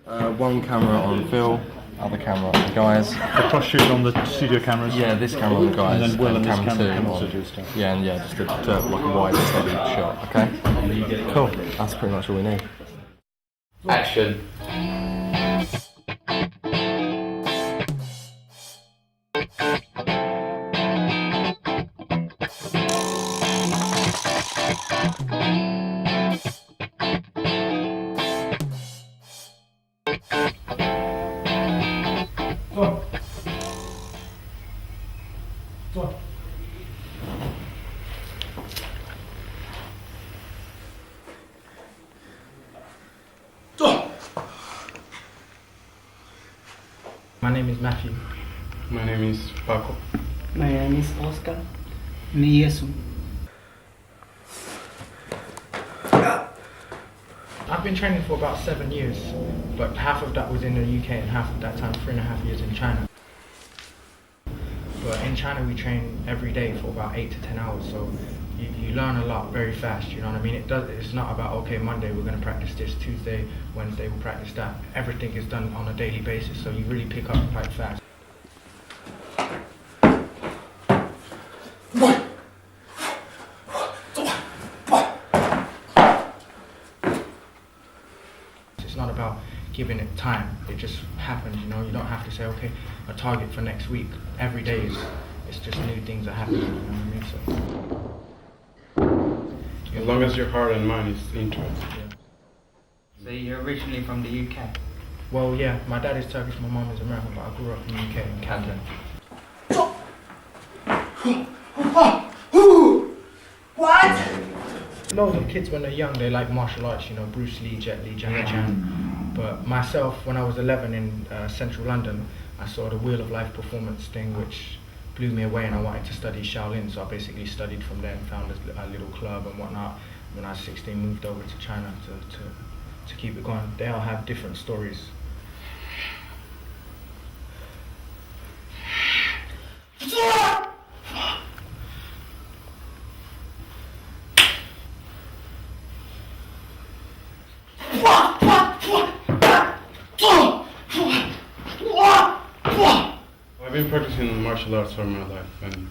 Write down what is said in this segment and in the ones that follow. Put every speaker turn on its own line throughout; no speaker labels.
One camera on Phil, other camera on the guys.
The cross shoot on the studio cameras.
Yeah, this camera on the guys.
And then Will and this
cam
camera
two
on
on.
studio stuff.
Yeah, and yeah, just a like a wide steady shot. Okay. Cool. That's pretty much all we need.
Action.
My name is Matthew.
My name is Paco.
My name is Oscar. Me Yesu.
I've been training for about 7 years, but half of that was in the UK and half of that time, 3.5 years in China. But in China we train every day for about 8 to 10 hours, so you learn a lot very fast, you know what I mean? It's not about, okay, Monday we're going to practice this, Tuesday, Wednesday we'll practice that. Everything is done on a daily basis, so you really pick up quite fast. It's not about giving it time, it just happens, you know? You don't have to say, okay, a target for next week. Every day it's just new things that happen, you know what I mean? So,
As long as your heart and mind is into it.
So you're originally from the UK?
well, yeah, my dad is Turkish, my mom is American, but I grew up in the UK in Camden.
What?
Loads of kids when they're young, they like martial arts, you know, Bruce Lee, Jet Li, Jackie Chan. But myself, when I was 11 in central London, I saw the Wheel of Life performance thing, which blew me away, and I wanted to study Shaolin, so I basically studied from there and found a little club and whatnot. When I was 16, moved over to China to keep it going. They all have different stories.
I've been practicing martial arts all my life, and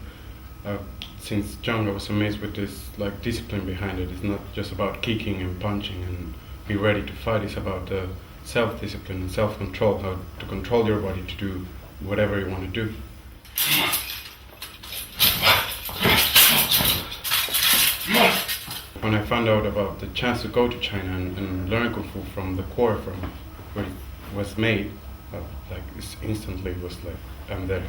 since young I was amazed with this discipline behind it. It's not just about kicking and punching and be ready to fight. It's about self-discipline and self-control, how to control your body to do whatever you want to do. When I found out about the chance to go to China and learn Kung Fu from the core, from where it was made, instantly was like, I'm there.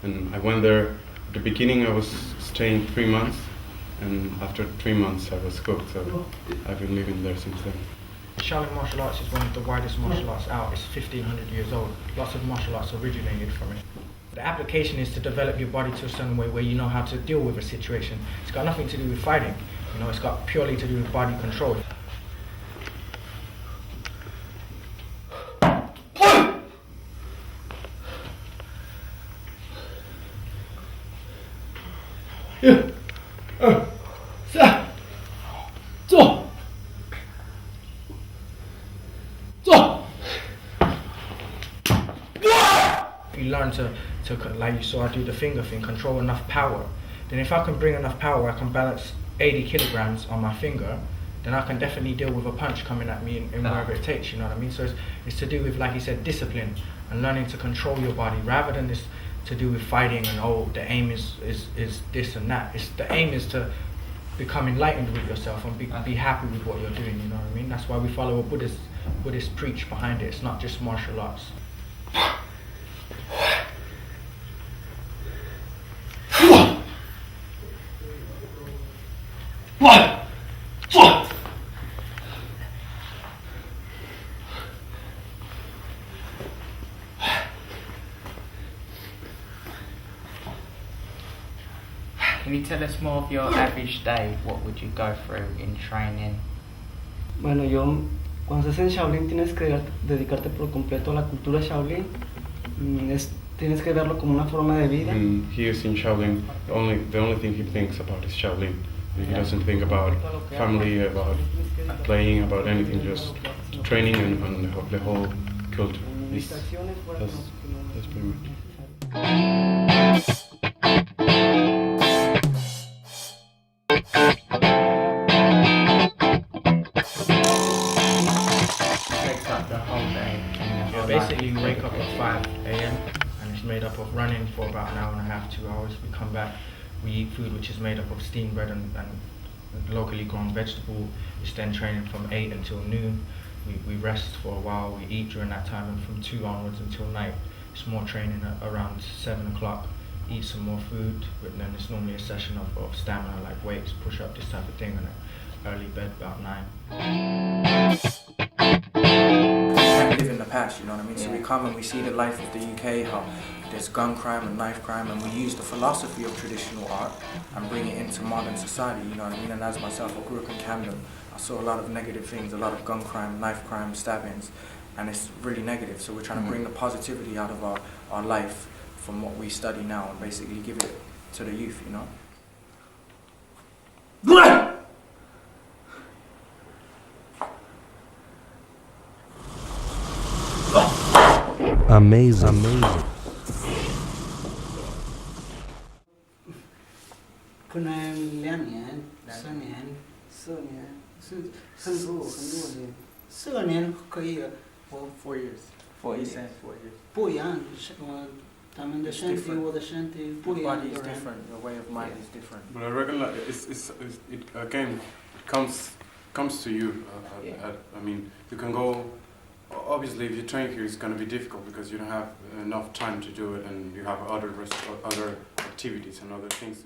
And I went there. At the beginning I was staying 3 months, and after 3 months I was hooked, so I've been living there since then.
Shaolin martial arts is one of the widest martial arts out. It's 1500 years old. Lots of martial arts originated from it. The application is to develop your body to a certain way where you know how to deal with a situation. It's got nothing to do with fighting, you know, it's got purely to do with body control. You learn to, like you saw I do the finger thing, control enough power. Then if I can bring enough power, I can balance 80 kilograms on my finger, then I can definitely deal with a punch coming at me in wherever it takes, you know what I mean? So it's to do with, like you said, discipline and learning to control your body rather than this to do with fighting and, oh, the aim is this and that. The aim is to become enlightened with yourself and be happy with what you're doing, you know what I mean? That's why we follow a Buddhist preach behind it. It's not just martial arts.
Can you tell us more of your average day? What would you go through in training?
Bueno, cuando estás en Shaolin tienes que dedicarte por completo a la cultura Shaolin. Tienes que verlo como una forma de vida.
He is in Shaolin. The only thing he thinks about is Shaolin. He doesn't think about family, about playing, about anything. Just training and the whole culture. It's,
Distracciones fuera
that's,
que no
that's pretty much.
Takes up the whole day.
Yeah, basically we wake up at 5 a.m. and it's made up of running for about an hour and a half, 2 hours. We come back, we eat food which is made up of steamed bread and locally grown vegetable. It's then training from 8 until noon. We rest for a while, we eat during that time, and from 2 onwards until night, it's more training at around 7 o'clock. Eat some more food, but then it's normally a session of stamina, like weights, push up, this type of thing, and then early bed about 9. We live in the past, you know what I mean? So we come and we see the life of the UK, how there's gun crime and knife crime, and we use the philosophy of traditional art and bring it into modern society, you know what I mean? And as myself, I grew up in Camden. I saw a lot of negative things, a lot of gun crime, knife crime, stabbings, and it's really negative. So we're trying to bring the positivity out of our life from what we study now and basically give it to the youth, you know?
Amazing.
可能2年、3年、4年，是很多年，4年可以，我
4 years. 4 years. 4 years.
不一样，他们的身体，我的身体不一
Your
样
body is
的人。
different, your way of mind is different.
But I reckon like it again comes to you. I mean, you can go. Obviously, if you train here, it's going to be difficult because you don't have enough time to do it, and you have other activities and other things.